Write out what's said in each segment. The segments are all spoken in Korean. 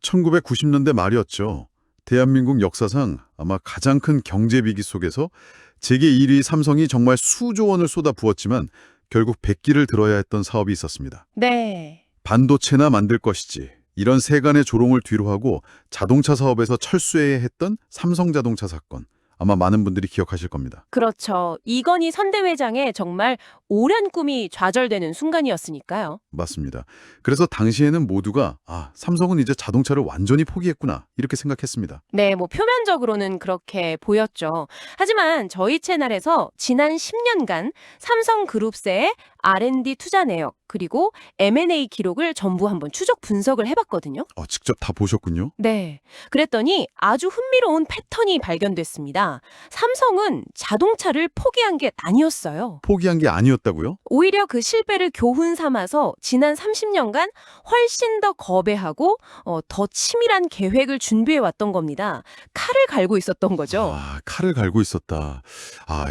1990년대 말이었죠. 대한민국 역사상 아마 가장 큰 경제 위기 속에서 세계 1위 삼성이 정말 수조 원을 쏟아 부었지만 결국 백기를 들어야 했던 사업이 있었습니다. 네. 반도체나 만들 것이지. 이런 세간의 조롱을 뒤로하고 자동차 사업에서 철수해야 했던 삼성자동차 사건. 아마 많은 분들이 기억하실 겁니다. 그렇죠. 이건희 선대회장의 정말 오랜 꿈이 좌절되는 순간이었으니까요. 맞습니다. 그래서 당시에는 모두가 삼성은 이제 자동차를 완전히 포기했구나 이렇게 생각했습니다. 네, 표면적으로는 그렇게 보였죠. 하지만 저희 채널에서 지난 10년간 삼성그룹사의 R&D 투자 내역 그리고 M&A 기록을 전부 한번 추적 분석을 해봤거든요. 직접 다 보셨군요. 네. 그랬더니 아주 흥미로운 패턴이 발견됐습니다. 삼성은 자동차를 포기한 게 아니었어요. 포기한 게 아니었다고요? 오히려 그 실패를 교훈 삼아서 지난 30년간 훨씬 더 거대하고 더 치밀한 계획을 준비해 왔던 겁니다. 칼을 갈고 있었던 거죠. 칼을 갈고 있었다.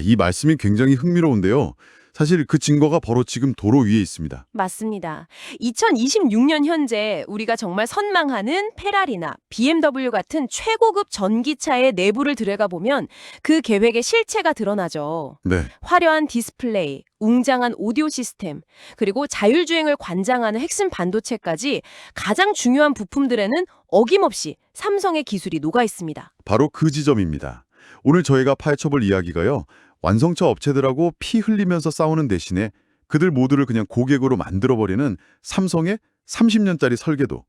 이 말씀이 굉장히 흥미로운데요. 사실 그 증거가 바로 지금 도로 위에 있습니다. 맞습니다. 2026년 현재 우리가 정말 선망하는 페라리나 BMW 같은 최고급 전기차의 내부를 들여가 보면 그 계획의 실체가 드러나죠. 네. 화려한 디스플레이, 웅장한 오디오 시스템, 그리고 자율주행을 관장하는 핵심 반도체까지 가장 중요한 부품들에는 어김없이 삼성의 기술이 녹아 있습니다. 바로 그 지점입니다. 오늘 저희가 파헤쳐볼 이야기가요. 완성차 업체들하고 피 흘리면서 싸우는 대신에 그들 모두를 그냥 고객으로 만들어버리는 삼성의 30년짜리 설계도,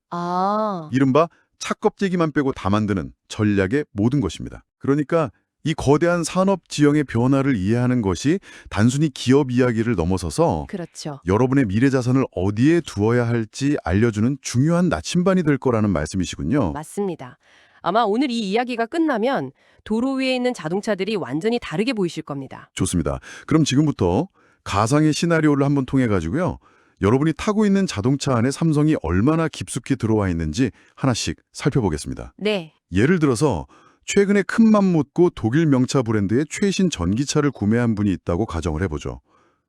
이른바 차 껍데기만 빼고 다 만드는 전략의 모든 것입니다. 그러니까 이 거대한 산업 지형의 변화를 이해하는 것이 단순히 기업 이야기를 넘어서서 그렇죠. 여러분의 미래 자산을 어디에 두어야 할지 알려주는 중요한 나침반이 될 거라는 말씀이시군요. 맞습니다. 아마 오늘 이 이야기가 끝나면 도로 위에 있는 자동차들이 완전히 다르게 보이실 겁니다. 좋습니다. 그럼 지금부터 가상의 시나리오를 한번 통해 가지고요. 여러분이 타고 있는 자동차 안에 삼성이 얼마나 깊숙이 들어와 있는지 하나씩 살펴보겠습니다. 네. 예를 들어서 최근에 큰맘 묻고 독일 명차 브랜드의 최신 전기차를 구매한 분이 있다고 가정을 해보죠.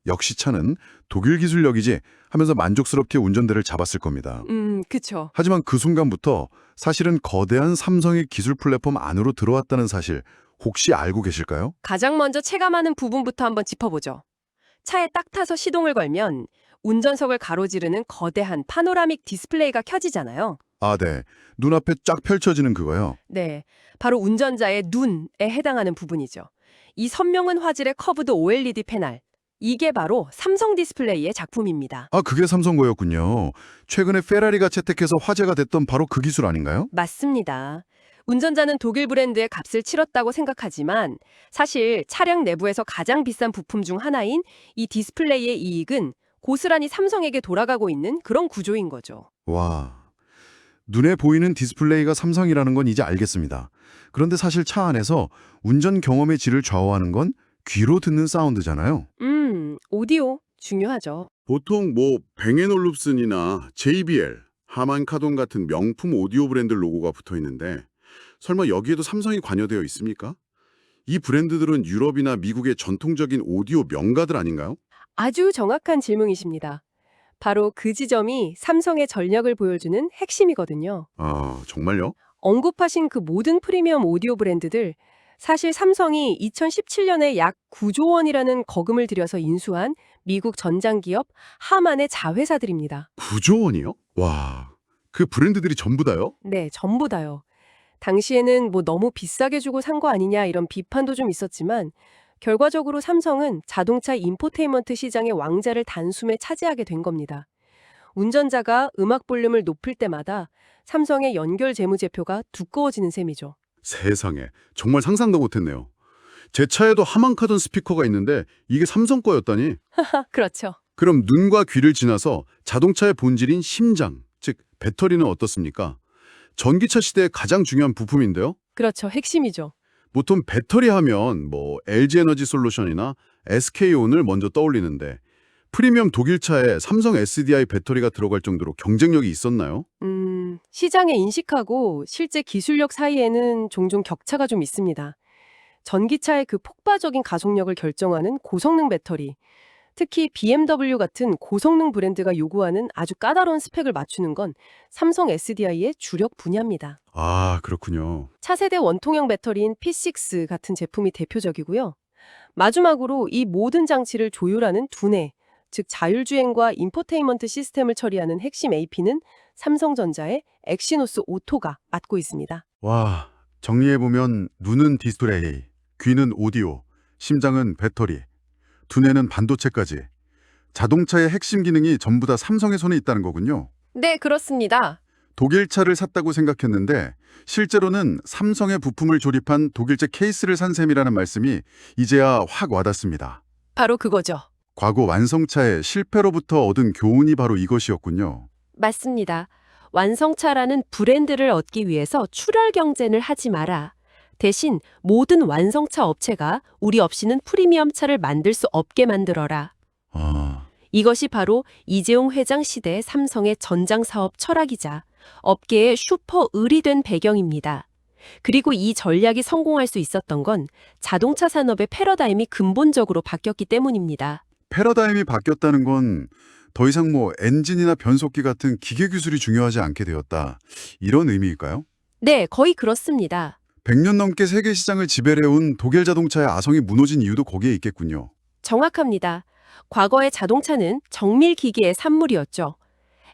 역시 차는 독일 기술력이지 하면서 만족스럽게 운전대를 잡았을 겁니다. 그쵸. 하지만 그 순간부터 사실은 거대한 삼성의 기술 플랫폼 안으로 들어왔다는 사실 혹시 알고 계실까요? 가장 먼저 체감하는 부분부터 한번 짚어보죠. 차에 딱 타서 시동을 걸면 운전석을 가로지르는 거대한 파노라믹 디스플레이가 켜지잖아요. 네. 눈앞에 쫙 펼쳐지는 그거요. 네, 바로 운전자의 눈에 해당하는 부분이죠. 이 선명한 화질의 커브드 OLED 패널, 이게 바로 삼성 디스플레이의 작품입니다. 그게 삼성 거였군요. 최근에 페라리가 채택해서 화제가 됐던 바로 그 기술 아닌가요? 맞습니다. 운전자는 독일 브랜드의 값을 치렀다고 생각하지만 사실 차량 내부에서 가장 비싼 부품 중 하나인 이 디스플레이의 이익은 고스란히 삼성에게 돌아가고 있는 그런 구조인 거죠. 와, 눈에 보이는 디스플레이가 삼성이라는 건 이제 알겠습니다. 그런데 사실 차 안에서 운전 경험의 질을 좌우하는 건 귀로 듣는 사운드잖아요. 오디오 중요하죠. 보통 뱅앤올룹슨이나 JBL, 하만 카돈 같은 명품 오디오 브랜드 로고가 붙어 있는데 설마 여기에도 삼성이 관여되어 있습니까? 이 브랜드들은 유럽이나 미국의 전통적인 오디오 명가들 아닌가요? 아주 정확한 질문이십니다. 바로 그 지점이 삼성의 전력을 보여주는 핵심이거든요. 정말요? 언급하신 그 모든 프리미엄 오디오 브랜드들, 사실 삼성이 2017년에 약 9조 원이라는 거금을 들여서 인수한 미국 전장기업 하만의 자회사들입니다. 9조 원이요? 와, 그 브랜드들이 전부 다요? 네, 전부 다요. 당시에는 너무 비싸게 주고 산 거 아니냐 이런 비판도 좀 있었지만 결과적으로 삼성은 자동차 인포테인먼트 시장의 왕자를 단숨에 차지하게 된 겁니다. 운전자가 음악 볼륨을 높일 때마다 삼성의 연결 재무제표가 두꺼워지는 셈이죠. 세상에, 정말 상상도 못했네요. 제 차에도 하만카돈 스피커가 있는데 이게 삼성 거였다니. 그렇죠. 그럼 눈과 귀를 지나서 자동차의 본질인 심장, 즉 배터리는 어떻습니까? 전기차 시대의 가장 중요한 부품인데요. 그렇죠. 핵심이죠. 보통 배터리 하면 LG 에너지 솔루션이나 SK온을 먼저 떠올리는데 프리미엄 독일차에 삼성 SDI 배터리가 들어갈 정도로 경쟁력이 있었나요? 시장에 인식하고 실제 기술력 사이에는 종종 격차가 좀 있습니다. 전기차의 그 폭발적인 가속력을 결정하는 고성능 배터리, 특히 BMW 같은 고성능 브랜드가 요구하는 아주 까다로운 스펙을 맞추는 건 삼성 SDI의 주력 분야입니다. 아, 그렇군요. 차세대 원통형 배터리인 P6 같은 제품이 대표적이고요. 마지막으로 이 모든 장치를 조율하는 두뇌, 즉 자율주행과 인포테인먼트 시스템을 처리하는 핵심 AP는 삼성전자의 엑시노스 오토가 맡고 있습니다. 와, 정리해보면 눈은 디스플레이, 귀는 오디오, 심장은 배터리, 두뇌는 반도체까지. 자동차의 핵심 기능이 전부 다 삼성의 손에 있다는 거군요. 네, 그렇습니다. 독일차를 샀다고 생각했는데 실제로는 삼성의 부품을 조립한 독일제 케이스를 산 셈이라는 말씀이 이제야 확 와닿습니다. 바로 그거죠. 과거 완성차의 실패로부터 얻은 교훈이 바로 이것이었군요. 맞습니다. 완성차라는 브랜드를 얻기 위해서 출혈 경쟁을 하지 마라. 대신 모든 완성차 업체가 우리 없이는 프리미엄 차를 만들 수 없게 만들어라. 아, 이것이 바로 이재용 회장 시대의 삼성의 전장 사업 철학이자 업계의 슈퍼 을이 된 배경입니다. 그리고 이 전략이 성공할 수 있었던 건 자동차 산업의 패러다임이 근본적으로 바뀌었기 때문입니다. 패러다임이 바뀌었다는 건 더 이상 엔진이나 변속기 같은 기계 기술이 중요하지 않게 되었다. 이런 의미일까요? 네, 거의 그렇습니다. 100년 넘게 세계 시장을 지배해온 독일 자동차의 아성이 무너진 이유도 거기에 있겠군요. 정확합니다. 과거의 자동차는 정밀 기계의 산물이었죠.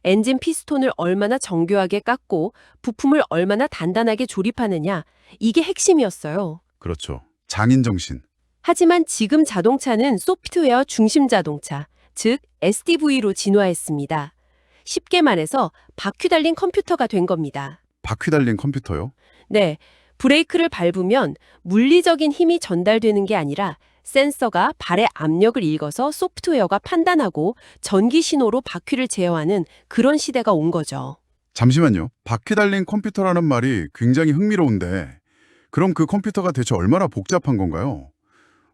엔진 피스톤을 얼마나 정교하게 깎고 부품을 얼마나 단단하게 조립하느냐, 이게 핵심이었어요. 그렇죠. 장인 정신. 하지만 지금 자동차는 소프트웨어 중심 자동차, 즉 SDV로 진화했습니다. 쉽게 말해서 바퀴 달린 컴퓨터가 된 겁니다. 바퀴 달린 컴퓨터요? 네, 브레이크를 밟으면 물리적인 힘이 전달되는 게 아니라 센서가 발의 압력을 읽어서 소프트웨어가 판단하고 전기 신호로 바퀴를 제어하는 그런 시대가 온 거죠. 잠시만요. 바퀴 달린 컴퓨터라는 말이 굉장히 흥미로운데 그럼 그 컴퓨터가 대체 얼마나 복잡한 건가요?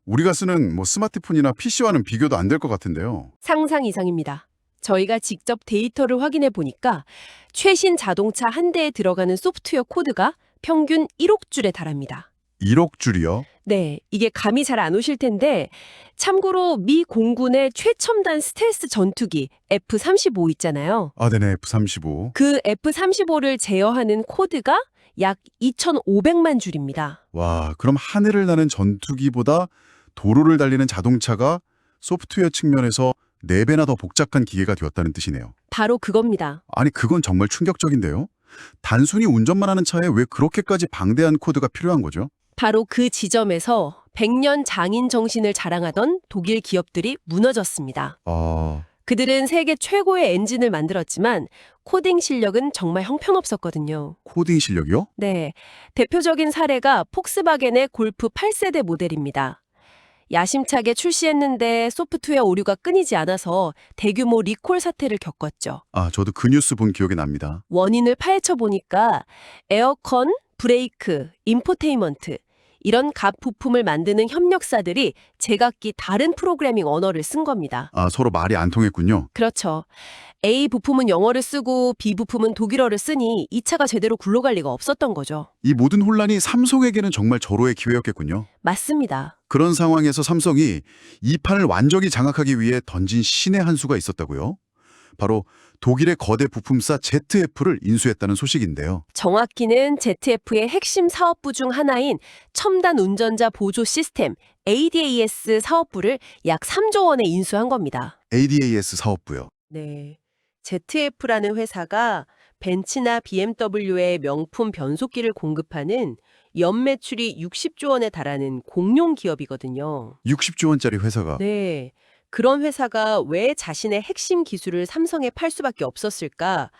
우리가 쓰는 스마트폰이나 PC와는 비교도 안 될 것 같은데요. 상상 이상입니다. 저희가 직접 데이터를 확인해 보니까 최신 자동차 한 대에 들어가는 소프트웨어 코드가 평균 1억 줄에 달합니다. 1억 줄이요? 네, 이게 감이 잘 안 오실 텐데 참고로 미 공군의 최첨단 스텔스 전투기 F-35 있잖아요. 아, 네네. F-35. 그 F-35를 제어하는 코드가 약 2,500만 줄입니다. 와, 그럼 하늘을 나는 전투기보다 도로를 달리는 자동차가 소프트웨어 측면에서 4배나 더 복잡한 기계가 되었다는 뜻이네요. 바로 그겁니다. 아니, 그건 정말 충격적인데요. 단순히 운전만 하는 차에 왜 그렇게까지 방대한 코드가 필요한 거죠? 바로 그 지점에서 100년 장인 정신을 자랑하던 독일 기업들이 무너졌습니다. 그들은 세계 최고의 엔진을 만들었지만 코딩 실력은 정말 형편없었거든요. 코딩 실력이요? 네, 대표적인 사례가 폭스바겐의 골프 8세대 모델입니다. 야심차게 출시했는데 소프트웨어 오류가 끊이지 않아서 대규모 리콜 사태를 겪었죠. 아, 저도 그 뉴스 본 기억이 납니다. 원인을 파헤쳐 보니까 에어컨, 브레이크, 인포테인먼트 이런 각 부품을 만드는 협력사들이 제각기 다른 프로그래밍 언어를 쓴 겁니다. 아, 서로 말이 안 통했군요. 그렇죠. A 부품은 영어를 쓰고 B 부품은 독일어를 쓰니 이 차가 제대로 굴러갈 리가 없었던 거죠. 이 모든 혼란이 삼성에게는 정말 절호의 기회였겠군요. 맞습니다. 그런 상황에서 삼성이 이 판을 완전히 장악하기 위해 던진 신의 한 수가 있었다고요? 바로 독일의 거대 부품사 ZF를 인수했다는 소식인데요. 정확히는 ZF의 핵심 사업부 중 하나인 첨단 운전자 보조 시스템 ADAS 사업부를 약 3조 원에 인수한 겁니다. ADAS 사업부요. 네. ZF라는 회사가 벤츠나 BMW의 명품 변속기를 공급하는 연매출이 60조 원에 달하는 공룡 기업이거든요. 60조 원짜리 회사가. 네. 그런 회사가 왜 자신의 핵심 기술을 삼성에 팔 수밖에 없었을까?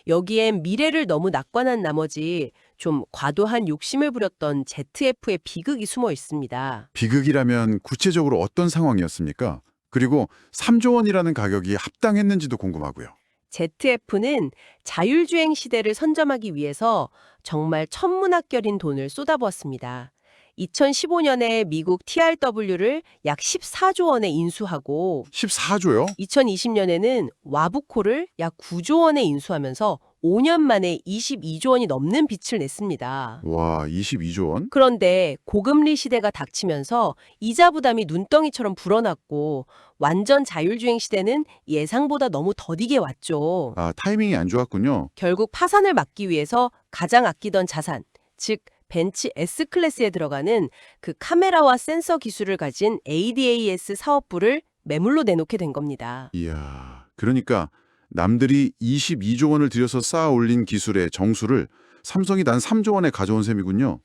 여기엔 미래를 너무 낙관한 나머지 좀 과도한 욕심을 부렸던 ZF의 비극이 숨어 있습니다. 비극이라면 구체적으로 어떤 상황이었습니까? 그리고 3조 원이라는 가격이 합당했는지도 궁금하고요. ZF는 자율주행 시대를 선점하기 위해서 정말 천문학결인 돈을 쏟아부었습니다. 2015년에 미국 TRW를 약 14조 원에 인수하고 14조요? 2020년에는 와부코를 약 9조 원에 인수하면서 5년 만에 22조 원이 넘는 빚을 냈습니다. 와, 22조 원? 그런데 고금리 시대가 닥치면서 이자 부담이 눈덩이처럼 불어났고 완전 자율주행 시대는 예상보다 너무 더디게 왔죠. 아, 타이밍이 안 좋았군요. 결국 파산을 막기 위해서 가장 아끼던 자산, 즉 벤츠 S클래스에 들어가는 그 카메라와 센서 기술을 가진 ADAS 사업부를 매물로 내놓게 된 겁니다. 이야, 그러니까 남들이 22조 원을 들여서 쌓아 올린 기술의 정수를 삼성이 단 3조 원에 가져온 셈이군요.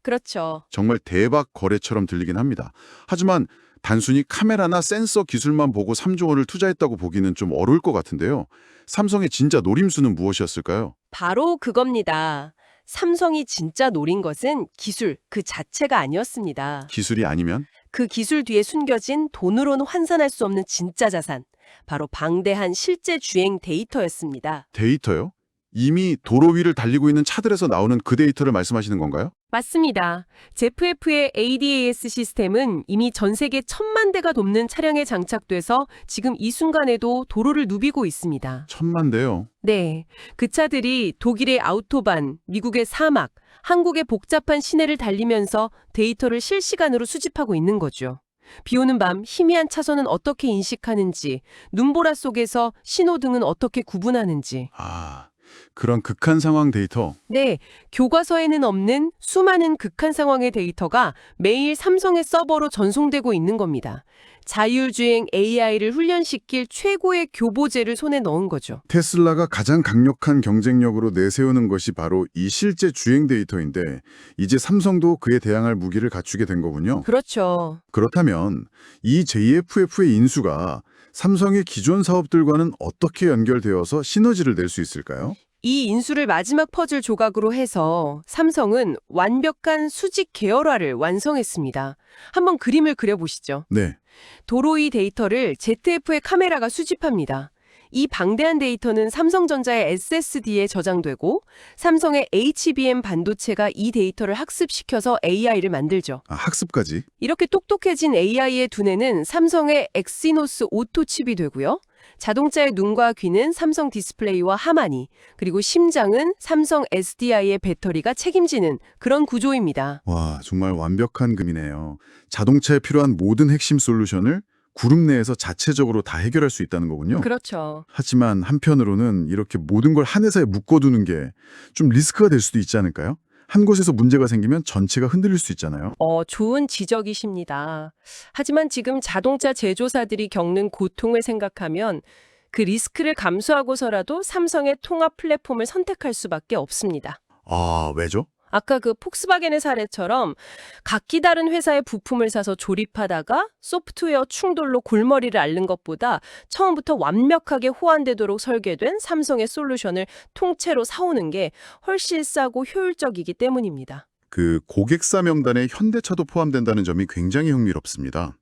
그렇죠. 정말 대박 거래처럼 들리긴 합니다. 하지만 단순히 카메라나 센서 기술만 보고 3조 원을 투자했다고 보기는 좀 어려울 것 같은데요. 삼성의 진짜 노림수는 무엇이었을까요? 바로 그겁니다. 삼성이 진짜 노린 것은 기술 그 자체가 아니었습니다. 기술이 아니면? 그 기술 뒤에 숨겨진 돈으로는 환산할 수 없는 진짜 자산, 바로 방대한 실제 주행 데이터였습니다. 데이터요? 이미 도로 위를 달리고 있는 차들에서 나오는 그 데이터를 말씀하시는 건가요? 맞습니다. 제프F의 ADAS 시스템은 이미 전 세계 1,000만 대가 넘는 차량에 장착돼서 지금 이 순간에도 도로를 누비고 있습니다. 1,000만 대요. 네, 그 차들이 독일의 아우토반, 미국의 사막, 한국의 복잡한 시내를 달리면서 데이터를 실시간으로 수집하고 있는 거죠. 비 오는 밤 희미한 차선은 어떻게 인식하는지, 눈보라 속에서 신호등은 어떻게 구분하는지. 아, 그런 극한 상황 데이터. 네, 교과서에는 없는 수많은 극한 상황의 데이터가 매일 삼성의 서버로 전송되고 있는 겁니다. 자율주행 AI를 훈련시킬 최고의 교보제를 손에 넣은 거죠. 테슬라가 가장 강력한 경쟁력으로 내세우는 것이 바로 이 실제 주행 데이터인데 이제 삼성도 그에 대항할 무기를 갖추게 된 거군요. 그렇죠. 그렇다면 이 JFF의 인수가 삼성의 기존 사업들과는 어떻게 연결되어서 시너지를 낼 수 있을까요? 이 인수를 마지막 퍼즐 조각으로 해서 삼성은 완벽한 수직 계열화를 완성했습니다. 한번 그림을 그려보시죠. 네. 도로 위 데이터를 ZF의 카메라가 수집합니다. 이 방대한 데이터는 삼성전자의 SSD에 저장되고 삼성의 HBM 반도체가 이 데이터를 학습시켜서 AI를 만들죠. 아, 학습까지? 이렇게 똑똑해진 AI의 두뇌는 삼성의 엑시노스 오토 칩이 되고요. 자동차의 눈과 귀는 삼성 디스플레이와 하마니, 그리고 심장은 삼성 SDI의 배터리가 책임지는 그런 구조입니다. 와, 정말 완벽한 그림이네요. 자동차에 필요한 모든 핵심 솔루션을 그룹 내에서 자체적으로 다 해결할 수 있다는 거군요. 그렇죠. 하지만 한편으로는 이렇게 모든 걸 한 회사에 묶어두는 게 좀 리스크가 될 수도 있지 않을까요? 한 곳에서 문제가 생기면 전체가 흔들릴 수 있잖아요. 좋은 지적이십니다. 하지만 지금 자동차 제조사들이 겪는 고통을 생각하면 그 리스크를 감수하고서라도 삼성의 통합 플랫폼을 선택할 수밖에 없습니다. 아, 왜죠? 아까 그 폭스바겐의 사례처럼 각기 다른 회사의 부품을 사서 조립하다가 소프트웨어 충돌로 골머리를 앓는 것보다 처음부터 완벽하게 호환되도록 설계된 삼성의 솔루션을 통째로 사오는 게 훨씬 싸고 효율적이기 때문입니다. 그 고객사 명단에 현대차도 포함된다는 점이 굉장히 흥미롭습니다.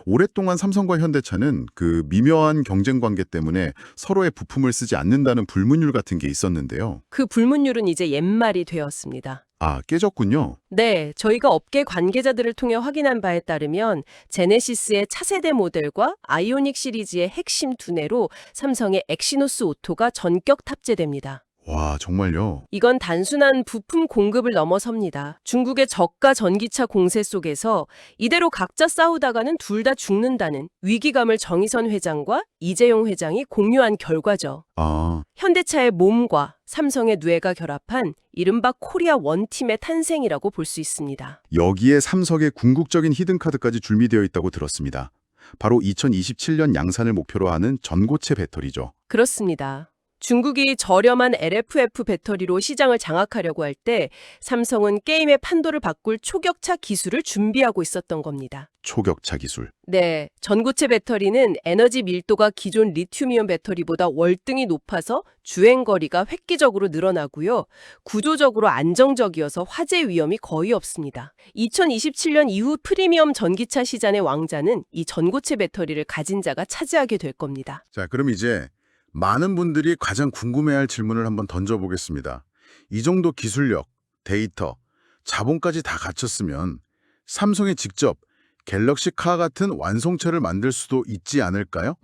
오랫동안 삼성과 현대차는 그 미묘한 경쟁 관계 때문에 서로의 부품을 쓰지 않는다는 불문율 같은 게 있었는데요. 그 불문율은 이제 옛말이 되었습니다. 아, 깨졌군요. 네, 저희가 업계 관계자들을 통해 확인한 바에 따르면 제네시스의 차세대 모델과 아이오닉 시리즈의 핵심 두뇌로 삼성의 엑시노스 오토가 전격 탑재됩니다. 와, 정말요? 이건 단순한 부품 공급을 넘어섭니다. 중국의 저가 전기차 공세 속에서 이대로 각자 싸우다가는 둘 다 죽는다는 위기감을 정의선 회장과 이재용 회장이 공유한 결과죠. 아, 현대차의 몸과 삼성의 뇌가 결합한 이른바 코리아 원팀의 탄생이라고 볼 수 있습니다. 여기에 삼성의 궁극적인 히든카드까지 줄미되어 있다고 들었습니다. 바로 2027년 양산을 목표로 하는 전고체 배터리죠. 그렇습니다. 중국이 저렴한 LFF 배터리로 시장을 장악하려고 할 때 삼성은 게임의 판도를 바꿀 초격차 기술을 준비하고 있었던 겁니다. 초격차 기술. 네, 전고체 배터리는 에너지 밀도가 기존 리튬이온 배터리보다 월등히 높아서 주행거리가 획기적으로 늘어나고요. 구조적으로 안정적이어서 화재 위험이 거의 없습니다. 2027년 이후 프리미엄 전기차 시장의 왕자는 이 전고체 배터리를 가진 자가 차지하게 될 겁니다. 자, 그럼 이제 많은 분들이 가장 궁금해할 질문을 한번 던져보겠습니다. 이 정도 기술력, 데이터, 자본까지 다 갖췄으면 삼성이 직접 갤럭시 카 같은 완성체를 만들 수도 있지 않을까요?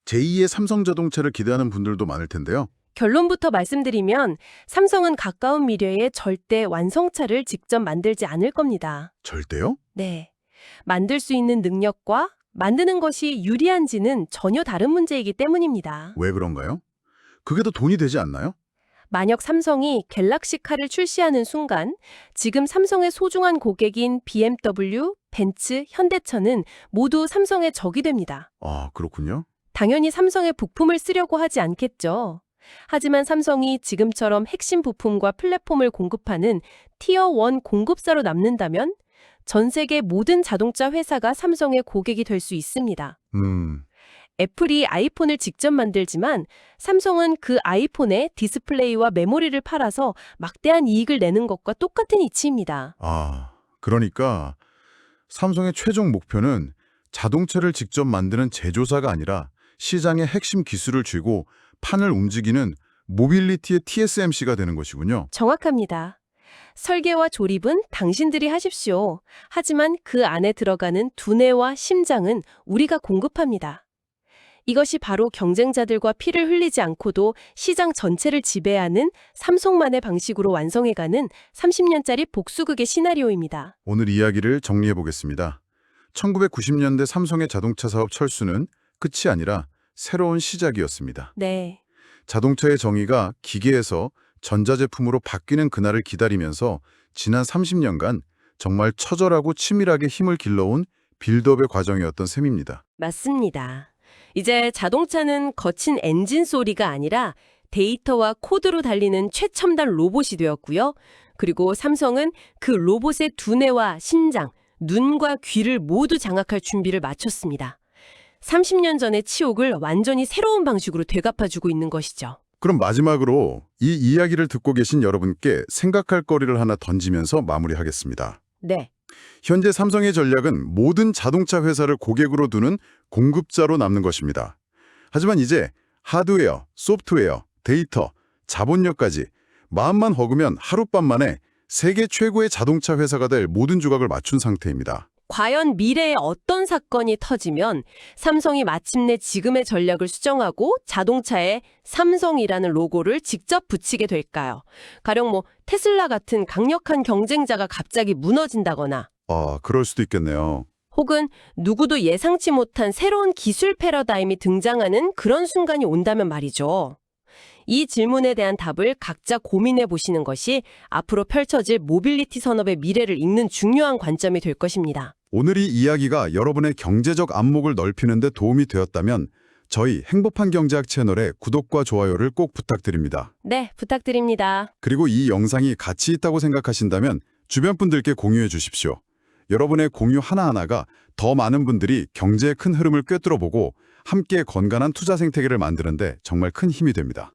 제2의 삼성자동차를 기대하는 분들도 많을 텐데요. 결론부터 말씀드리면 삼성은 가까운 미래에 절대 완성차를 직접 만들지 않을 겁니다. 절대요? 네. 만들 수 있는 능력과 만드는 것이 유리한지는 전혀 다른 문제이기 때문입니다. 왜 그런가요? 그게 더 돈이 되지 않나요? 만약 삼성이 갤럭시카를 출시하는 순간 지금 삼성의 소중한 고객인 BMW, 벤츠, 현대차는 모두 삼성의 적이 됩니다. 아, 그렇군요. 당연히 삼성의 부품을 쓰려고 하지 않겠죠. 하지만 삼성이 지금처럼 핵심 부품과 플랫폼을 공급하는 티어 1 공급사로 남는다면 전 세계 모든 자동차 회사가 삼성의 고객이 될 수 있습니다. 애플이 아이폰을 직접 만들지만 삼성은 그 아이폰에 디스플레이와 메모리를 팔아서 막대한 이익을 내는 것과 똑같은 이치입니다. 아, 그러니까 삼성의 최종 목표는 자동차를 직접 만드는 제조사가 아니라 시장의 핵심 기술을 쥐고 판을 움직이는 모빌리티의 TSMC가 되는 것이군요. 정확합니다. 설계와 조립은 당신들이 하십시오. 하지만 그 안에 들어가는 두뇌와 심장은 우리가 공급합니다. 이것이 바로 경쟁자들과 피를 흘리지 않고도 시장 전체를 지배하는 삼성만의 방식으로 완성해가는 30년짜리 복수극의 시나리오입니다. 오늘 이야기를 정리해 보겠습니다. 1990년대 삼성의 자동차 사업 철수는 끝이 아니라 새로운 시작이었습니다. 네. 자동차의 정의가 기계에서 전자제품으로 바뀌는 그날을 기다리면서 지난 30년간 정말 처절하고 치밀하게 힘을 길러온 빌드업의 과정이었던 셈입니다. 맞습니다. 이제 자동차는 거친 엔진 소리가 아니라 데이터와 코드로 달리는 최첨단 로봇이 되었고요. 그리고 삼성은 그 로봇의 두뇌와 심장, 눈과 귀를 모두 장악할 준비를 마쳤습니다. 30년 전의 치욕을 완전히 새로운 방식으로 되갚아주고 있는 것이죠. 그럼 마지막으로 이 이야기를 듣고 계신 여러분께 생각할 거리를 하나 던지면서 마무리하겠습니다. 네. 현재 삼성의 전략은 모든 자동차 회사를 고객으로 두는 공급자로 남는 것입니다. 하지만 이제 하드웨어, 소프트웨어, 데이터, 자본력까지 마음만 허구면 하룻밤 만에 세계 최고의 자동차 회사가 될 모든 조각을 맞춘 상태입니다. 과연 미래에 어떤 사건이 터지면 삼성이 마침내 지금의 전략을 수정하고 자동차에 삼성이라는 로고를 직접 붙이게 될까요? 가령 테슬라 같은 강력한 경쟁자가 갑자기 무너진다거나 아, 그럴 수도 있겠네요. 혹은 누구도 예상치 못한 새로운 기술 패러다임이 등장하는 그런 순간이 온다면 말이죠. 이 질문에 대한 답을 각자 고민해 보시는 것이 앞으로 펼쳐질 모빌리티 산업의 미래를 읽는 중요한 관점이 될 것입니다. 오늘 이 이야기가 여러분의 경제적 안목을 넓히는 데 도움이 되었다면 저희 행복한 경제학 채널에 구독과 좋아요를 꼭 부탁드립니다. 네, 부탁드립니다. 그리고 이 영상이 가치 있다고 생각하신다면 주변 분들께 공유해 주십시오. 여러분의 공유 하나하나가 더 많은 분들이 경제의 큰 흐름을 꿰뚫어보고 함께 건강한 투자 생태계를 만드는 데 정말 큰 힘이 됩니다.